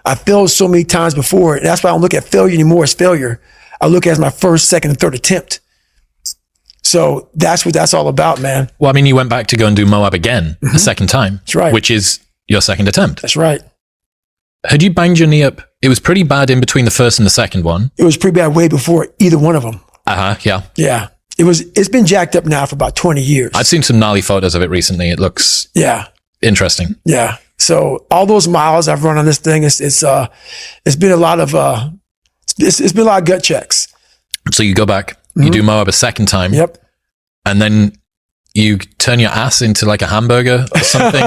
I failed so many times before. And that's why I don't look at failure anymore as failure. I look at it as my first, second, and third attempt. So that's what that's all about, man. Well, I mean, you went back to go and do Moab again the second time. That's right. Which is your second attempt. That's right. Had you banged your knee up? It was pretty bad in between the first and the second one. It was pretty bad way before either one of them. Yeah. Yeah. It's been jacked up now for about 20 years. I've seen some gnarly photos of it recently. It looks interesting. Yeah. So all those miles I've run on this thing, it's been a lot of it's been a lot of gut checks. So you go back, you do Moab a second time. Yep. And then you turn your ass into like a hamburger or something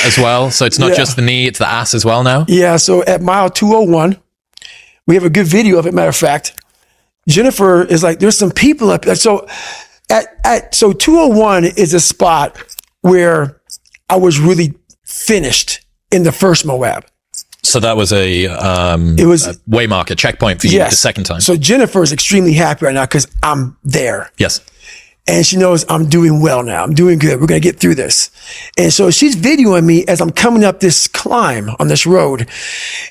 as well. So it's not just the knee, it's the ass as well now. Yeah. So at mile 201, we have a good video of it. Matter of fact, Jennifer is like, there's some people up there. So so 201 is a spot where I was really finished in the first Moab. So that was a way marker, checkpoint for you the second time. So Jennifer is extremely happy right now because I'm there. Yes. And she knows I'm doing well now. I'm doing good. We're going to get through this. And so she's videoing me as I'm coming up this climb on this road.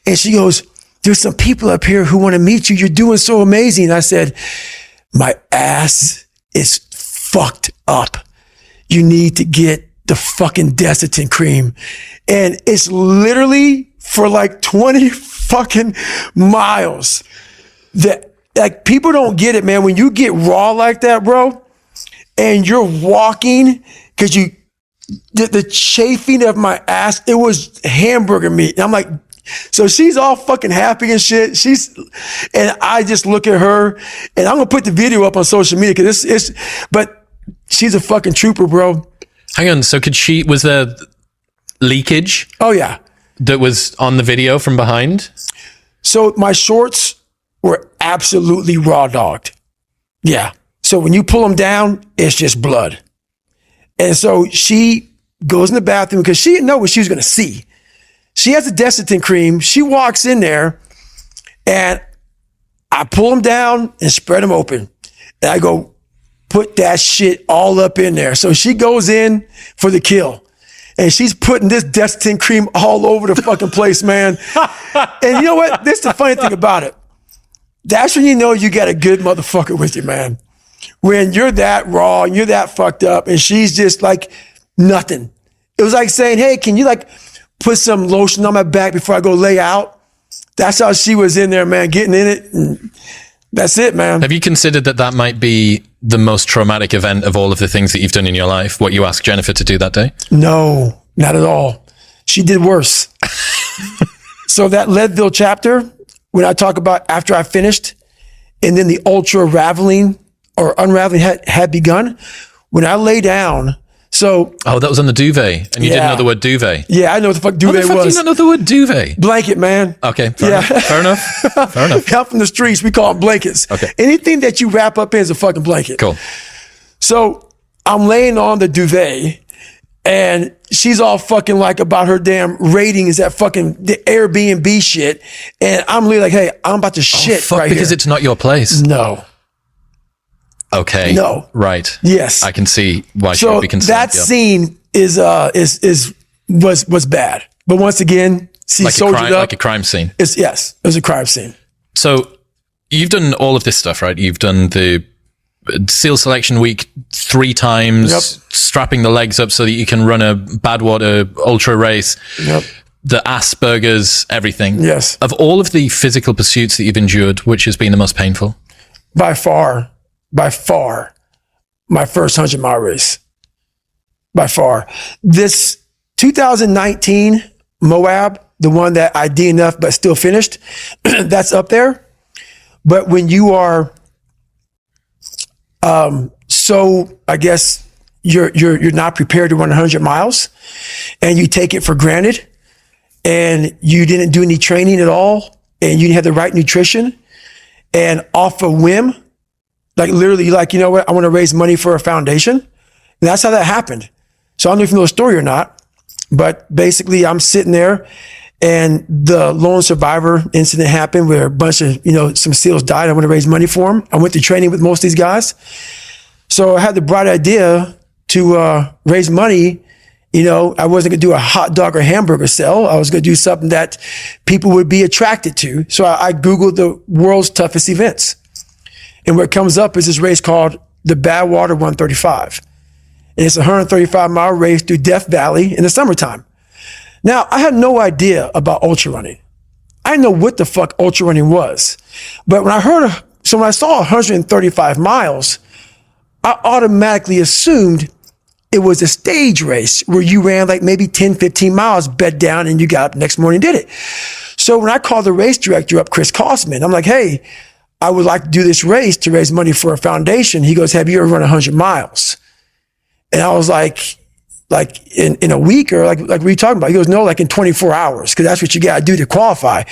And she goes, there's some people up here who want to meet you. You're doing so amazing. And I said, my ass is fucked up. You need to get the fucking Desitin cream. And it's literally for like 20 fucking miles. That, like, people don't get it, man. When you get raw like that, bro, and you're walking, because the chafing of my ass, it was hamburger meat. And I'm like, so she's all fucking happy and shit. And I just look at her, and I'm gonna put the video up on social media because but she's a fucking trooper, bro. Hang on. So was there leakage? Oh yeah. That was on the video from behind? So my shorts were absolutely raw dogged. Yeah. So when you pull them down, it's just blood. And so she goes in the bathroom because she didn't know what she was going to see. She has a Desitin cream. She walks in there and I pull them down and spread them open. And I go, put that shit all up in there. So she goes in for the kill. And she's putting this Desitin cream all over the fucking place, man. And you know what? This is the funny thing about it. That's when you know you got a good motherfucker with you, man. When you're that raw and you're that fucked up and she's just like nothing. It was like saying, hey, can you like put some lotion on my back before I go lay out? That's how she was in there, man, getting in it. And that's it, man. Have you considered that might be the most traumatic event of all of the things that you've done in your life, what you asked Jennifer to do that day? No, not at all. She did worse. So that Leadville chapter, when I talk about after I finished, and then the ultra unraveling had begun, when I lay down. So that was on the duvet, and you didn't know the word duvet. Yeah, I know what the fuck duvet was. How the fuck do you not know the word duvet? Blanket, man. Okay, fair enough. Fair enough. Out from the streets, we call them blankets. Okay. Anything that you wrap up in is a fucking blanket. Cool. So I'm laying on the duvet, and she's all fucking like about her damn ratings at fucking the Airbnb shit, and I'm literally like, hey, I'm about to shit right because here. It's not your place. No. Okay. No. Right. Yes. I can see why she would be concerned. That scene was bad. But once again, like a crime scene. It was a crime scene. So you've done all of this stuff, right? You've done the SEAL Selection Week 3 times, strapping the legs up so that you can run a Badwater ultra race. Yep. The Asperger's, everything. Yes. Of all of the physical pursuits that you've endured, which has been the most painful? By far, my first 100-mile race. By far. This 2019 Moab, the one that I DNF'd but still finished, that's up there. But when you are so, I guess you're not prepared to run 100 miles and you take it for granted and you didn't do any training at all and you didn't have the right nutrition and off a whim, like literally, like, you know what? I want to raise money for a foundation. And that's how that happened. So I don't know if you know the story or not, but basically I'm sitting there and the lone survivor incident happened where a bunch of, some SEALs died. I want to raise money for them. I went to training with most of these guys. So I had the bright idea to raise money You know, I wasn't going to do a hot dog or hamburger sell. I was going to do something that people would be attracted to. So I Googled the world's toughest events. And what comes up is this race called the Badwater 135. And it's a 135-mile race through Death Valley in the summertime. Now, I had no idea about ultra running. I didn't know what the fuck ultra running was. But when I saw 135 miles, I automatically assumed it was a stage race where you ran like maybe 10, 15 miles, bed down, and you got up next morning and did it. So when I called the race director up, Chris Kosman, I'm like, hey, I would like to do this race to raise money for a foundation. He goes, have you ever run 100 miles? And I was like in a week, or like what are you talking about? He goes, no, like in 24 hours, because that's what you got to do to qualify.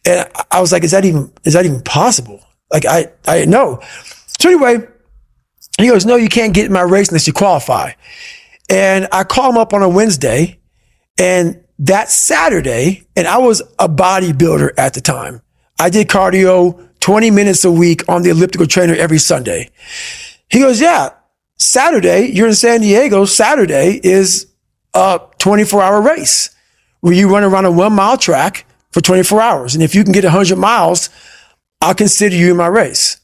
And I was like, is that even possible? Like I didn't know. So anyway, he goes, no, you can't get in my race unless you qualify. And I call him up on a Wednesday, and that Saturday, and I was a bodybuilder at the time. I did cardio 20 minutes a week on the elliptical trainer every Sunday. He goes, yeah, Saturday, you're in San Diego. Saturday is a 24-hour race where you run around a 1-mile track for 24 hours. And if you can get 100 miles, I'll consider you in my race.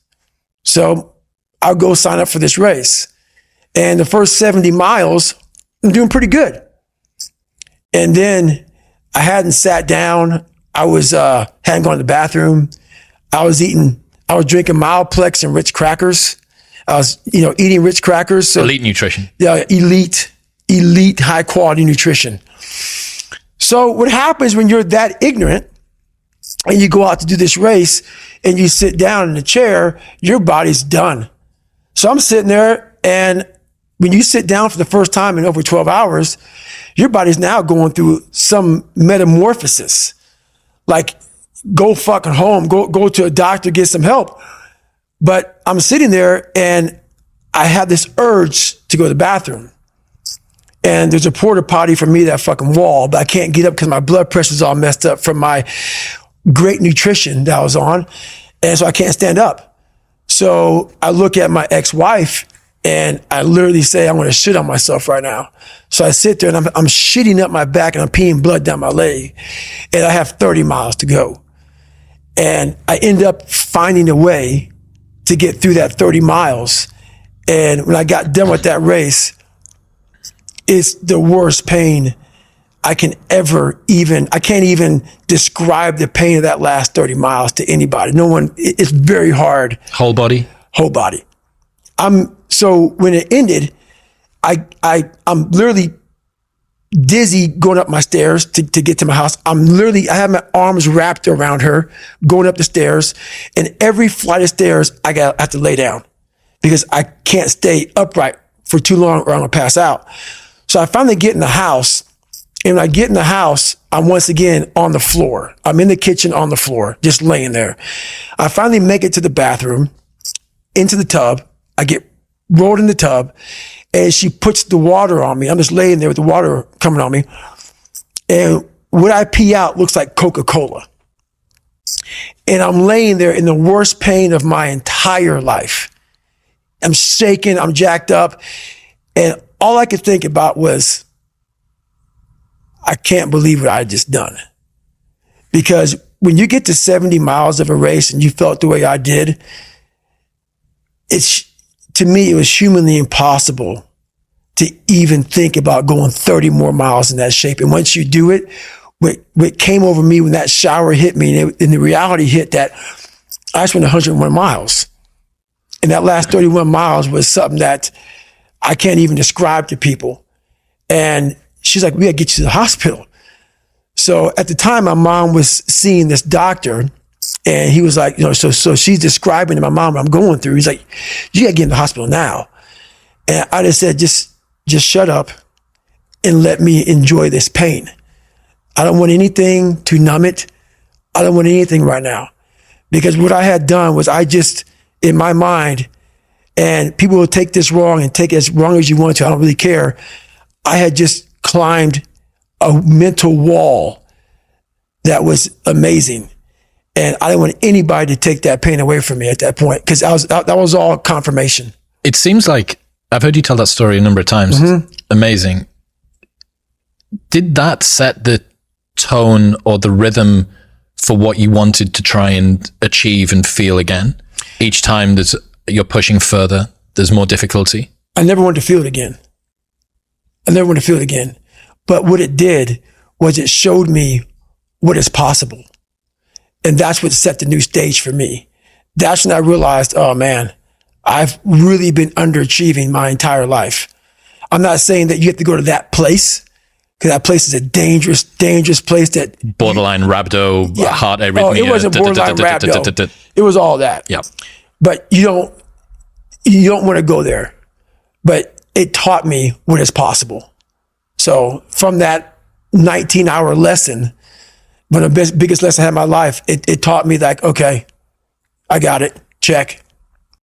So I'll go sign up for this race. And the first 70 miles, I'm doing pretty good. And then I hadn't sat down. I hadn't gone to the bathroom. I was drinking Mileplex and Ritz crackers. I was, eating Ritz crackers. So, elite nutrition. Yeah, elite, high quality nutrition. So what happens when you're that ignorant and you go out to do this race and you sit down in a chair, your body's done. So I'm sitting there, and when you sit down for the first time in over 12 hours, your body's now going through some metamorphosis. Like, go fucking home, go to a doctor, get some help. But I'm sitting there and I have this urge to go to the bathroom. And there's a porta potty for me, that fucking wall, but I can't get up because my blood pressure's all messed up from my great nutrition that I was on. And so I can't stand up. So I look at my ex-wife and I literally say, I'm going to shit on myself right now. So I sit there and I'm shitting up my back and I'm peeing blood down my leg. And I have 30 miles to go. And I end up finding a way to get through that 30 miles. And when I got done with that race, it's the worst pain I can't even describe the pain of that last 30 miles to anybody. No one, it's very hard. Whole body? Whole body. So when it ended, I'm literally dizzy going up my stairs to get to my house. I have my arms wrapped around her going up the stairs, and every flight of stairs I have to lay down because I can't stay upright for too long or I'm gonna pass out. So I finally get in the house, and when I get in the house, I'm once again on the floor. I'm in the kitchen on the floor, just laying there. I finally make it to the bathroom, into the tub. I get rolled in the tub, and she puts the water on me. I'm just laying there with the water coming on me. And what I pee out looks like Coca-Cola. And I'm laying there in the worst pain of my entire life. I'm shaking, I'm jacked up. And all I could think about was, I can't believe what I just done. Because when you get to 70 miles of a race and you felt the way I did, to me, it was humanly impossible to even think about going 30 more miles in that shape. And once you do it, what came over me when that shower hit me, and the reality hit that I just went 101 miles. And that last 31 miles was something that I can't even describe to people. And she's like, we gotta get you to the hospital. So at the time, my mom was seeing this doctor, and he was like, so she's describing to my mom what I'm going through. He's like, you gotta get in the hospital now. And I just said, just shut up and let me enjoy this pain. I don't want anything to numb it. I don't want anything right now. Because what I had done was in my mind, and people will take this wrong and take it as wrong as you want to, I don't really care. I had just climbed a mental wall that was amazing. And I didn't want anybody to take that pain away from me at that point, because that was all confirmation. It seems like, I've heard you tell that story a number of times. Mm-hmm. Amazing. Did that set the tone or the rhythm for what you wanted to try and achieve and feel again? Each time you're pushing further, there's more difficulty. I never wanted to feel it again. But what it did was it showed me what is possible. And that's what set the new stage for me. That's when I realized, oh man, I've really been underachieving my entire life. I'm not saying that you have to go to that place, because that place is a dangerous, dangerous place that... Borderline rhabdo, heart arrhythmia. Oh, it wasn't borderline rhabdo. It was all that. Yeah. But you don't want to go there. But it taught me what is possible. So from that 19-hour lesson, one of the biggest lessons I had in my life, it taught me like, okay, I got it. Check.